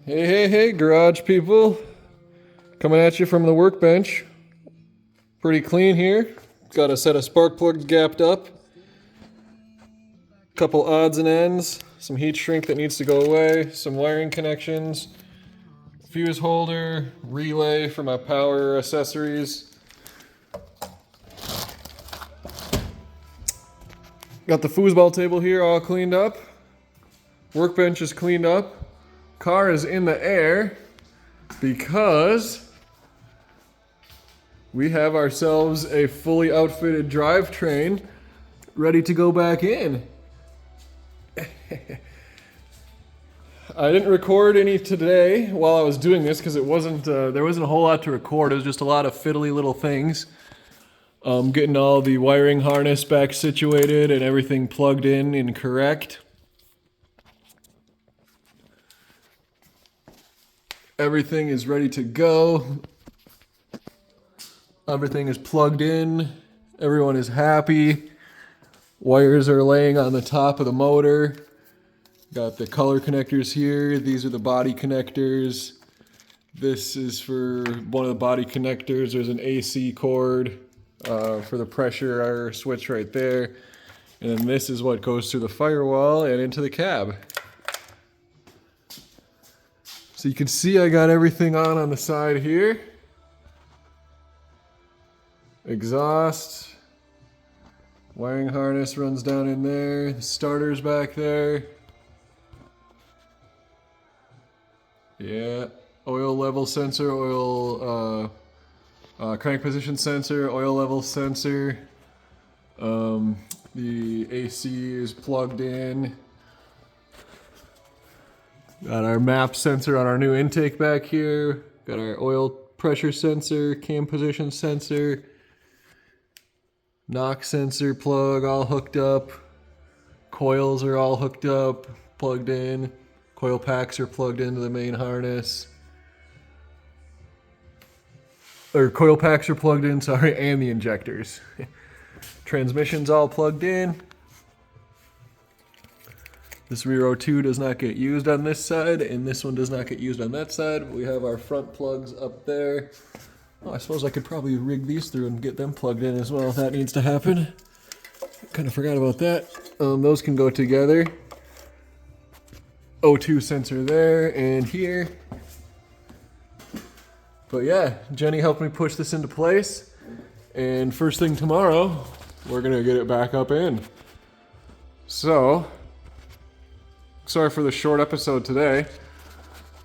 Hey, hey, hey, garage people. Coming at you from the workbench. Pretty clean here. Got a set of spark plugs gapped up. Couple odds and ends. Some heat shrink that needs to go away. Some wiring connections. Fuse holder. Relay for my power accessories. Got the foosball table here all cleaned up. Workbench is cleaned up. Car is in the air because we have ourselves a fully outfitted drivetrain ready to go back in. I didn't record any today while I was doing this because there wasn't a whole lot to record. It was just a lot of fiddly little things. Getting all the wiring harness back situated and everything plugged in and correct. Everything is ready to go. Everything is plugged in. Everyone is happy. Wires are laying on the top of the motor. Got the color connectors here. These are the body connectors. This is for one of the body connectors. There's an AC cord for the pressure switch right there. And then this is what goes through the firewall and into the cab. So you can see I got everything on the side here. Exhaust. Wiring harness runs down in there. The starter's back there. Yeah. Oil level sensor, crank position sensor, oil level sensor. The AC is plugged in. Got our map sensor on our new intake back here. Got our oil pressure sensor, cam position sensor, knock sensor plug all hooked up. Coils are all hooked up, plugged in. Coil packs are plugged into the main harness. Or coil packs are plugged in, sorry, and the injectors. Transmission's all plugged in. This rear O2 does not get used on this side, and this one does not get used on that side. We have our front plugs up there. Oh, I suppose I could probably rig these through and get them plugged in as well if that needs to happen. Kind of forgot about that. Those can go together. O2 sensor there and here. But yeah, Jenny helped me push this into place. And first thing tomorrow, we're gonna get it back up in. So, sorry for the short episode today.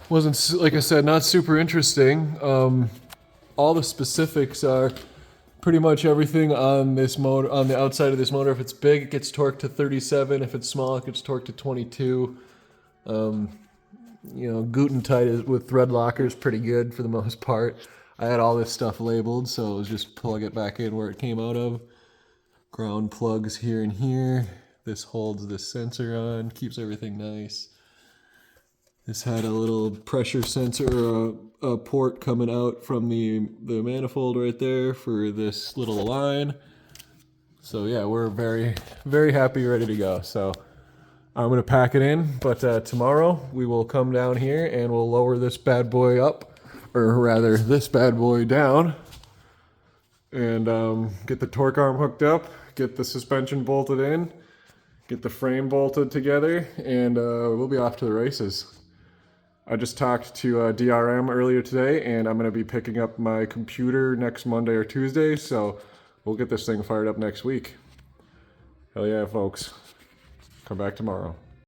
Wasn't, like I said, not super interesting. All the specifics are pretty much everything on this motor, on the outside of this motor. If it's big, it gets torqued to 37. If it's small, it gets torqued to 22. You know, Gutentite is, with thread locker is pretty good for the most part. I had all this stuff labeled, so it was just plug it back in where it came out of. Ground plugs here and here. This holds the sensor on, keeps everything nice. This had a little pressure sensor, a port coming out from the manifold right there for this little line. So yeah, we're very, very happy, ready to go. So I'm gonna pack it in, but tomorrow we will come down here and we'll lower this bad boy up, or rather this bad boy down, and get the torque arm hooked up, get the suspension bolted in, get the frame bolted together, and we'll be off to the races. I just talked to DRM earlier today, and I'm going to be picking up my computer next Monday or Tuesday, so we'll get this thing fired up next week. Hell yeah, folks. Come back tomorrow.